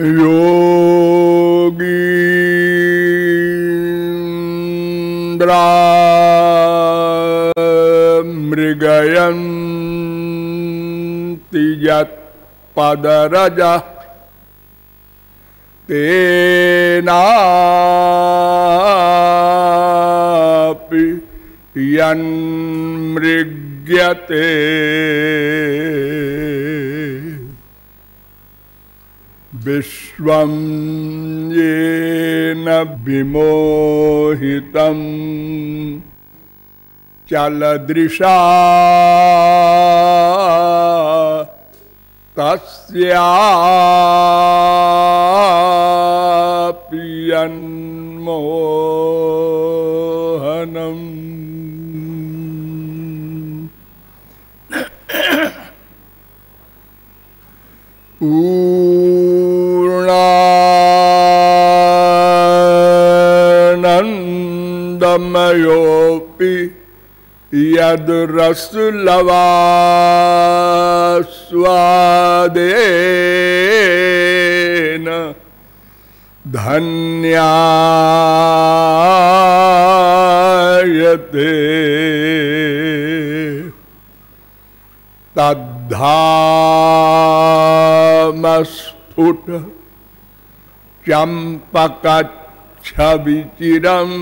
योगीन्द्रा मृगयन्ति यत्पदरजः तेनापि यन्मृग्यते विश्वं येन विमोहितं चलदृशा तस्यापि यन्मोहनम्। पूर्णानन्दमयोऽपि यद्रसलवास्वादेन धन्यायते तद्धामस्फुट चम्पकच्छविचिरम्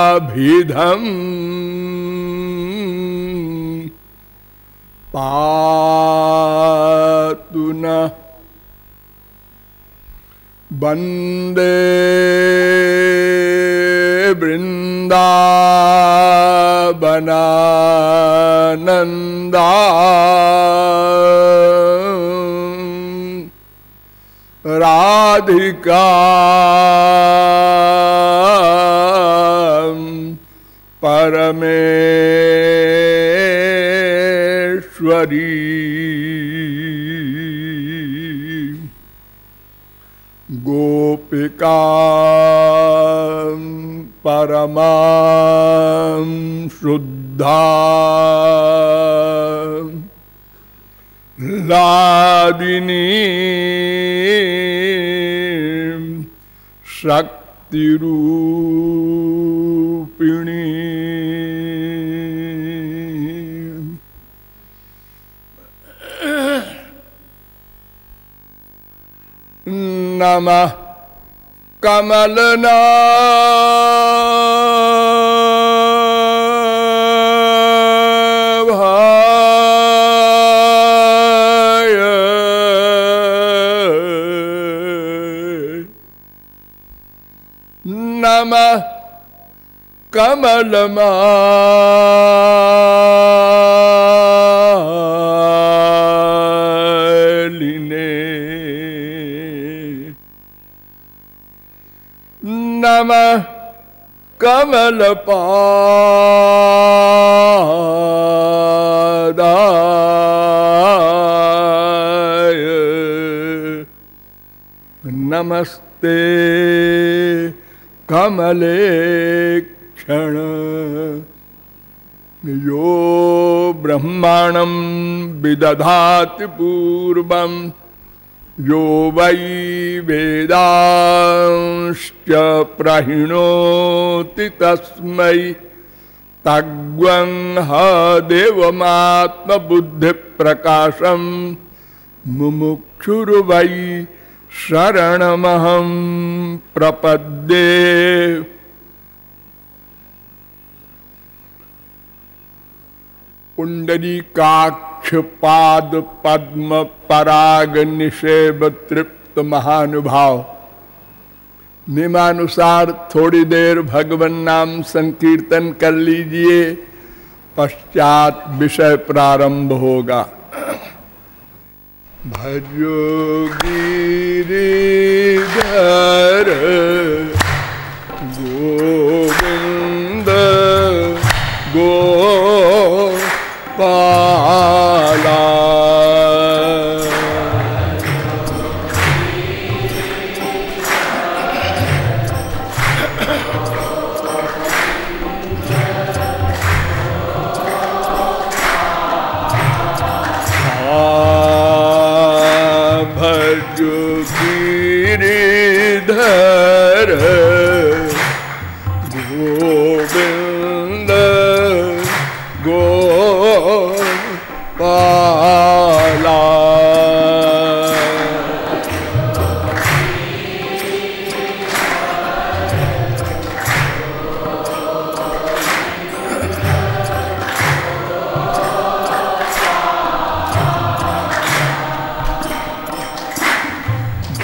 राधाभिधम् पातु नः वन्दे वृन्दावनानन्दा राधिका परमेश्वरी गोपिका परमां शुद्धा लादिनी शक्तिरूपिणी नमः कमलनाभाय नमः कमलमालिने नमः कमलपादाय नमस्ते कमलेक्षण यो ब्रह्माणं विदधाति पूर्वं यो वै वेदांश्च प्रहिणोति तस्मै तग्वं ह देवमात्मबुद्धिप्रकाशं मुमुक्षुर्वै शरणमहं प्रपद्ये। पुंडरीकाक्ष पाद पद्म पराग निषेव तृप्त महानुभाव नियमानुसार थोड़ी देर भगवन नाम संकीर्तन कर लीजिए, पश्चात विषय प्रारंभ होगा। भजो गिरिधर गोविंद गोपाला गिरिधर गोविंद गोपाला।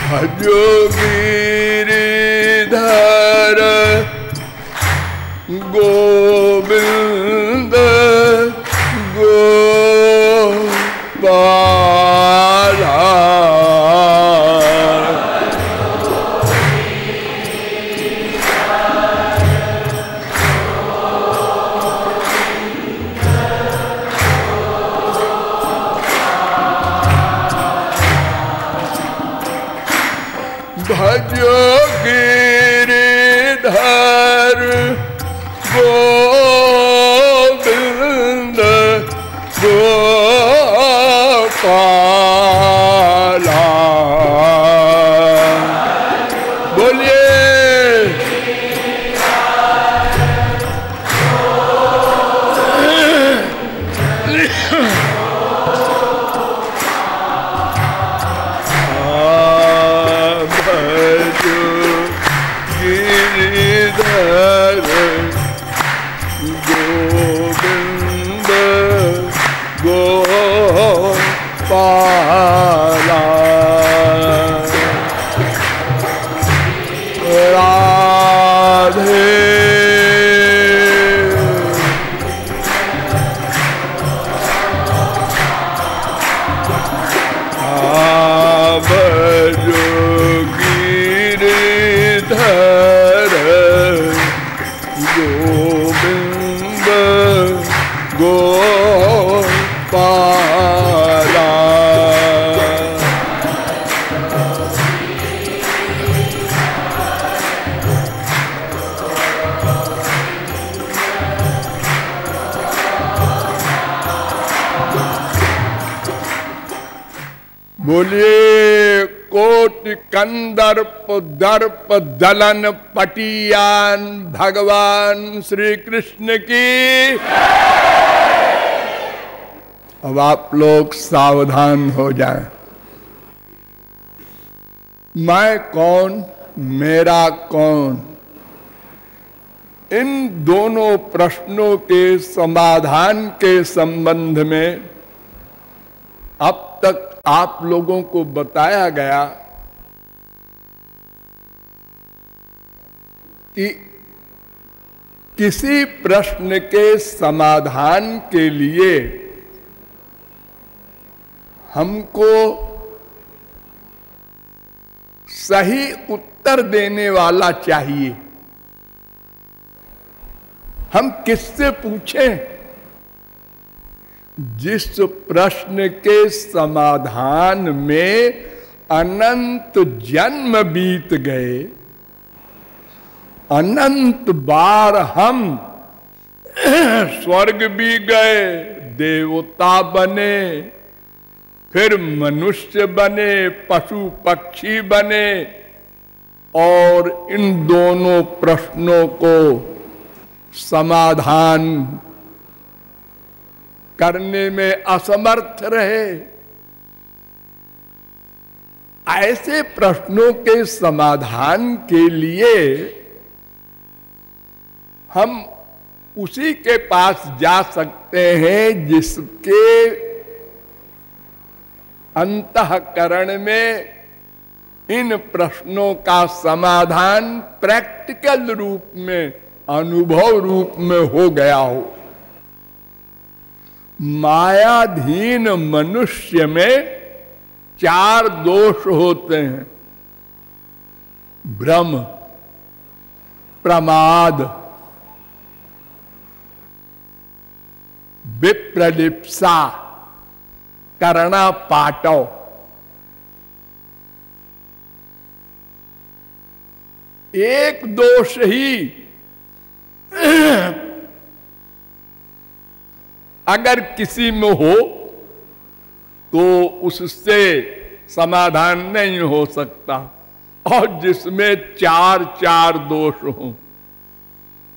भजो गिरिधर गोविंद गोपाला। भजो गिरिधर गोविंद गोपाला। बोलिए गिरिधर गोविंद गोपाला। राधे भजो गिरिधर गोविंद गोपाला। बोलिए कोटि कंदर्प दर्प दलन पटियान भगवान श्री कृष्ण की। अब आप लोग सावधान हो जाएं। मैं कौन, मेरा कौन, इन दोनों प्रश्नों के समाधान के संबंध में अब तक आप लोगों को बताया गया कि किसी प्रश्न के समाधान के लिए हमको सही उत्तर देने वाला चाहिए। हम किससे पूछें? जिस प्रश्न के समाधान में अनंत जन्म बीत गए, अनंत बार हम स्वर्ग भी गए, देवता बने, फिर मनुष्य बने, पशु पक्षी बने, और इन दोनों प्रश्नों को समाधान करने में असमर्थ रहे। ऐसे प्रश्नों के समाधान के लिए हम उसी के पास जा सकते हैं जिसके अंतःकरण में इन प्रश्नों का समाधान प्रैक्टिकल रूप में, अनुभव रूप में हो गया हो। मायाधीन मनुष्य में 4 दोष होते हैं: भ्रम, प्रमाद, विप्रलिप्सा, करना पाटव। एक दोष ही अगर किसी में हो तो उससे समाधान नहीं हो सकता। और जिसमें चार चार दोष हों।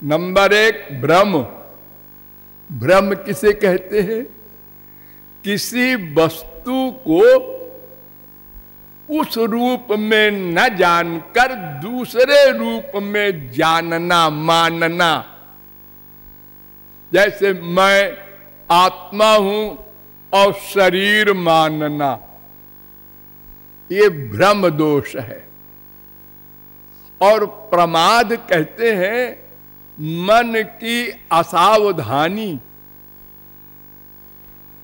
नंबर एक, भ्रम। भ्रम किसे कहते हैं? किसी वस्तु को उस रूप में न जानकर दूसरे रूप में जानना, मानना। जैसे मैं आत्मा हूं और शरीर मानना, ये भ्रम दोष है। और प्रमाद कहते हैं मन की असावधानी।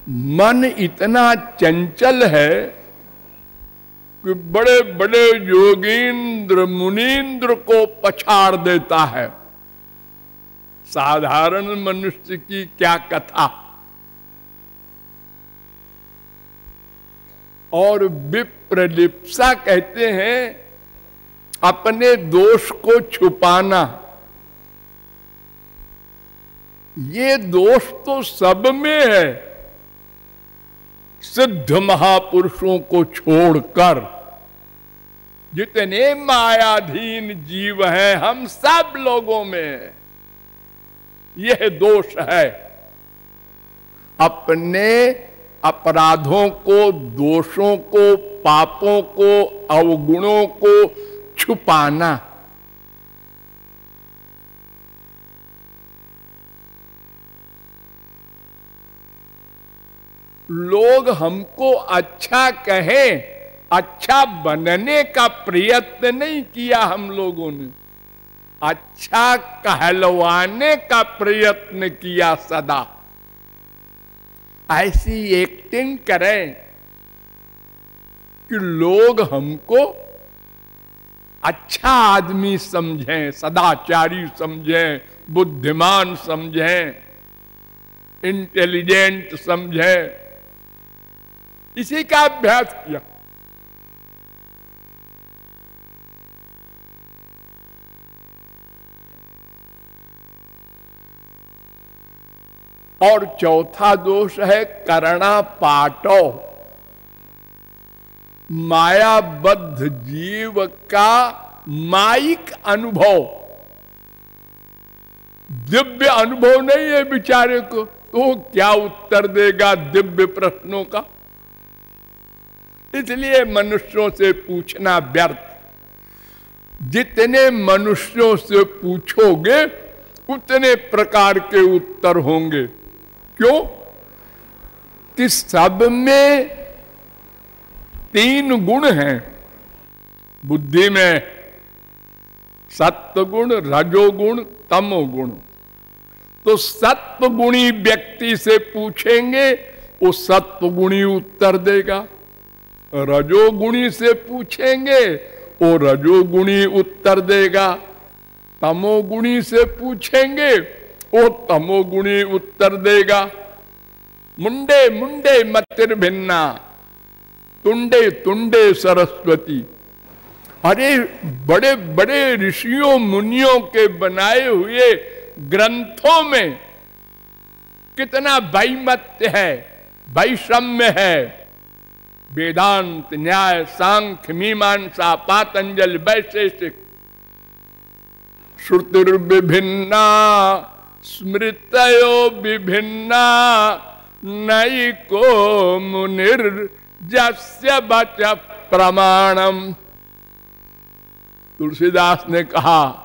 मन इतना चंचल है कि बड़े बड़े योगींद्र मुनींद्र को पछाड़ देता है। साधारण मनुष्य की क्या कथा। और विप्रलिप्सा कहते हैं अपने दोष को छुपाना। ये दोष तो सब में है, सिद्ध महापुरुषों को छोड़कर। जितने मायाधीन जीव हैं, हम सब लोगों में यह दोष है। अपने अपराधों को, दोषों को, पापों को, अवगुणों को छुपाना। लोग हमको अच्छा कहें, अच्छा बनने का प्रयत्न नहीं किया हम लोगों ने, अच्छा कहलवाने का प्रयत्न किया सदा। ऐसी एक्टिंग करें कि लोग हमको अच्छा आदमी समझें, सदाचारी समझें, बुद्धिमान समझें, इंटेलिजेंट समझें। इसी का अभ्यास किया। और चौथा दोष है करणा पाटो। मायाबद्ध जीव का माइक अनुभव, दिव्य अनुभव नहीं है बेचारे को, तो क्या उत्तर देगा दिव्य प्रश्नों का। इसलिए मनुष्यों से पूछना व्यर्थ। जितने मनुष्यों से पूछोगे उतने प्रकार के उत्तर होंगे। क्यों? कि सब में तीन गुण हैं बुद्धि में, सत्वगुण, रजोगुण, तमोगुण। तो सत्वगुणी व्यक्ति से पूछेंगे वो सत्वगुणी उत्तर देगा, रजोगुणी से पूछेंगे वो रजोगुणी उत्तर देगा, तमोगुणी से पूछेंगे वो तमोगुणी उत्तर देगा। मुंडे मुंडे मतिर भिन्ना, तुंडे तुंडे सरस्वती। अरे बड़े बड़े ऋषियों मुनियों के बनाए हुए ग्रंथों में कितना वैमत्य है, वैषम्य है। वेदांत, न्याय, सांख्य, मीमांसा, पातंजल, वैशेषिक। श्रुतिर्विभिन्ना स्मृतयो विभिन्ना, नैको मुनिर्जस्य वच प्रमाणम। तुलसीदास ने कहा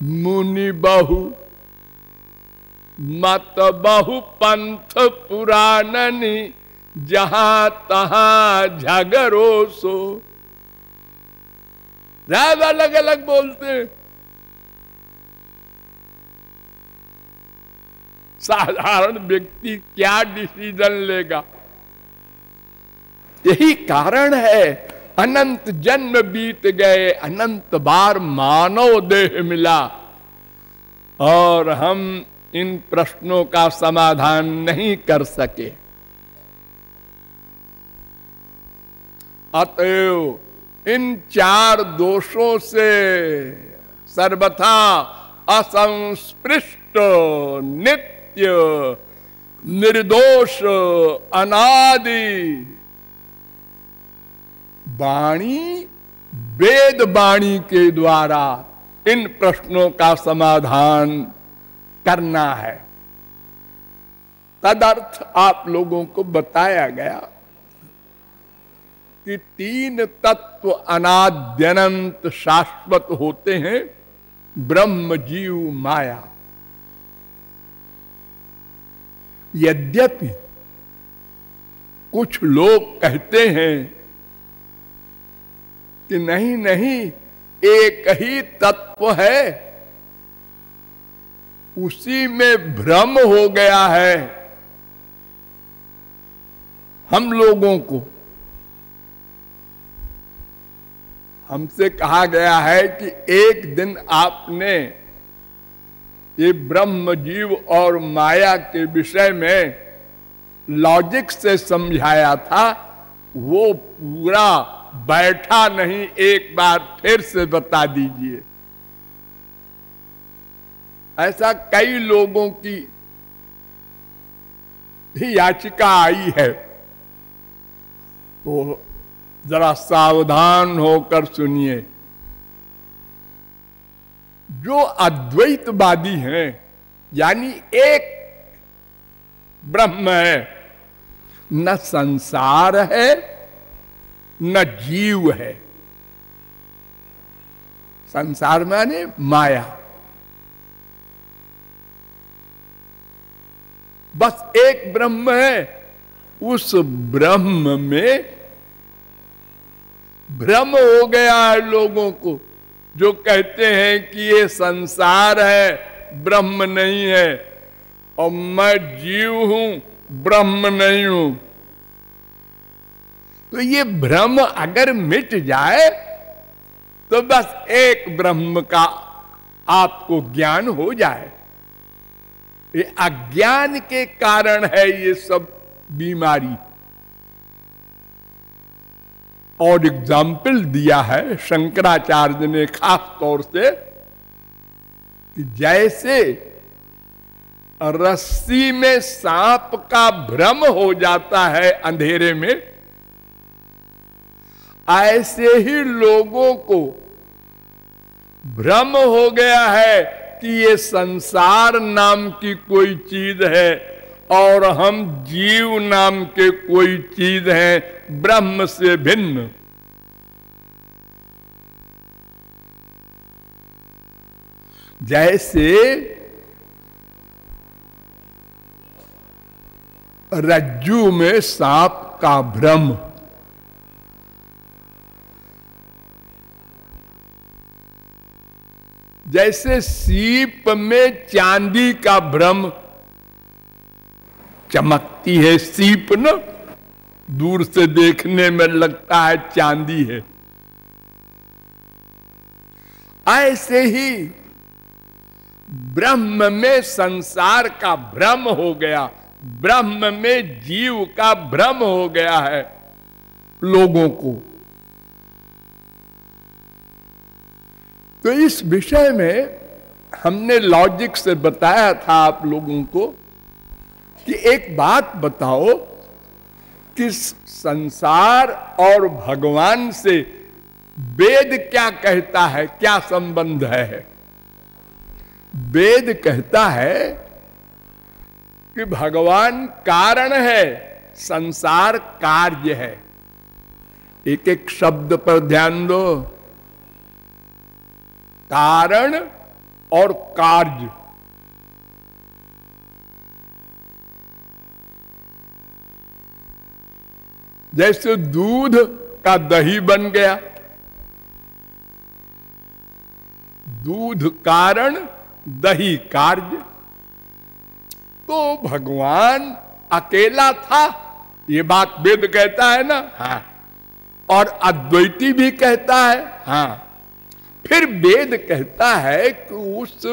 मुनि बहु मत बहु पंथ पुराणनी, जहां तहां झगड़ो सो। राज अलग अलग बोलते, साधारण व्यक्ति क्या डिसीजन लेगा। यही कारण है अनंत जन्म बीत गए, अनंत बार मानव देह मिला और हम इन प्रश्नों का समाधान नहीं कर सके। अतएव इन चार दोषों से सर्वथा असंस्पृष्ट, नित्य, निर्दोष, अनादि वाणी वेद वाणी के द्वारा इन प्रश्नों का समाधान करना है। तदर्थ आप लोगों को बताया गया कि तीन तत्व अनाद्यनंत शाश्वत होते हैं, ब्रह्म, जीव, माया। यद्यपि कुछ लोग कहते हैं कि नहीं नहीं, एक ही तत्व है, उसी में भ्रम हो गया है। हम लोगों को, हमसे कहा गया है कि एक दिन आपने ये ब्रह्म, जीव और माया के विषय में लॉजिक से समझाया था, वो पूरा बैठा नहीं, एक बार फिर से बता दीजिए। ऐसा कई लोगों की याचिका आई है, तो जरा सावधान होकर सुनिए। जो अद्वैतवादी हैं, यानी एक ब्रह्म है, न संसार है न जीव है। संसार माने माया, बस एक ब्रह्म है। उस ब्रह्म में भ्रम हो गया है लोगों को, जो कहते हैं कि ये संसार है, ब्रह्म नहीं है, और मैं जीव हूं, ब्रह्म नहीं हूं। तो ये भ्रम अगर मिट जाए तो बस एक ब्रह्म का आपको ज्ञान हो जाए। ये अज्ञान के कारण है ये सब बीमारी। और एग्जाम्पल दिया है शंकराचार्य ने खास तौर से कि जैसे रस्सी में सांप का भ्रम हो जाता है अंधेरे में, ऐसे ही लोगों को भ्रम हो गया है कि ये संसार नाम की कोई चीज है और हम जीव नाम के कोई चीज हैं, ब्रह्म से भिन्न। जैसे रज्जू में सांप का भ्रम, जैसे सीप में चांदी का भ्रम, चमकती है सीप न, दूर से देखने में लगता है चांदी है, ऐसे ही ब्रह्म में संसार का भ्रम हो गया, ब्रह्म में जीव का भ्रम हो गया है लोगों को। तो इस विषय में हमने लॉजिक से बताया था आप लोगों को कि एक बात बताओ कि संसार और भगवान से वेद क्या कहता है, क्या संबंध है? वेद कहता है कि भगवान कारण है, संसार कार्य है। एक एक शब्द पर ध्यान दो, कारण और कार्य। जैसे दूध का दही बन गया, दूध कारण, दही कार्य। तो भगवान अकेला था, ये बात वेद कहता है ना? हाँ। और अद्वैती भी कहता है, हाँ। फिर वेद कहता है कि उस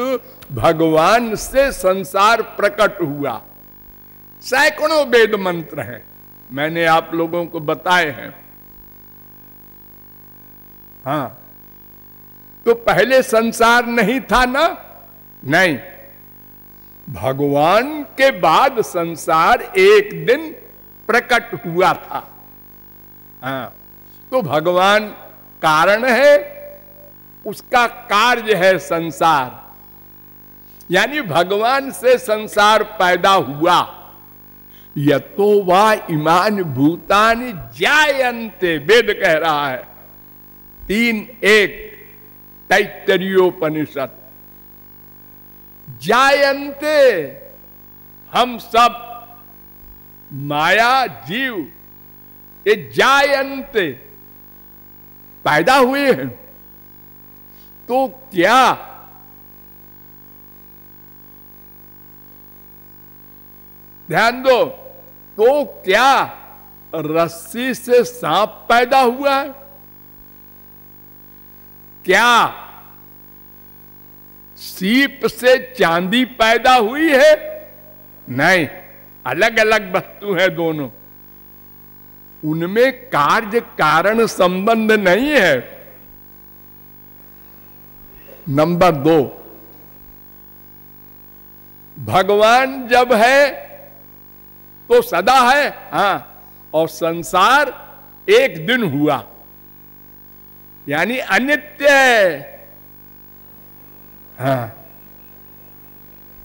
भगवान से संसार प्रकट हुआ। सैकड़ों वेद मंत्र हैं, मैंने आप लोगों को बताए हैं। हाँ, तो पहले संसार नहीं था ना? नहीं, भगवान के बाद संसार एक दिन प्रकट हुआ था। हाँ, तो भगवान कारण है, उसका कार्य है संसार। यानी भगवान से संसार पैदा हुआ। यतो वा इमान भूतानि जायन्ते, वेद कह रहा है 3:1 तैत्तरीयोपनिषद। जायन्ते, हम सब माया जीव ये जायन्ते पैदा हुए हैं। तो क्या ध्यान दो, तो क्या रस्सी से सांप पैदा हुआ है? क्या सीप से चांदी पैदा हुई है? नहीं, अलग अलग वस्तु है दोनों, उनमें कार्य कारण संबंध नहीं है। नंबर 2, भगवान जब है तो सदा है, हां, और संसार एक दिन हुआ, यानी अनित्य है। हाँ,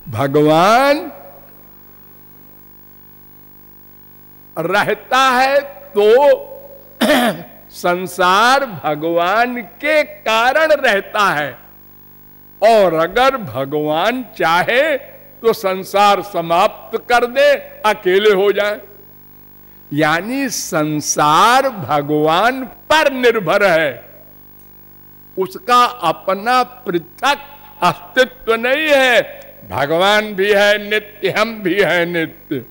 भगवान रहता है तो संसार भगवान के कारण रहता है, और अगर भगवान चाहे तो संसार समाप्त कर दे, अकेले हो जाए। यानी संसार भगवान पर निर्भर है, उसका अपना पृथक अस्तित्व नहीं है। भगवान भी है नित्य, हम भी है नित्य।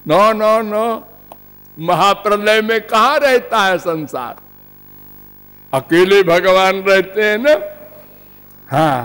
नो नो नो, महाप्रलय में कहां रहता है संसार? अकेले भगवान रहते हैं ना। हाँ,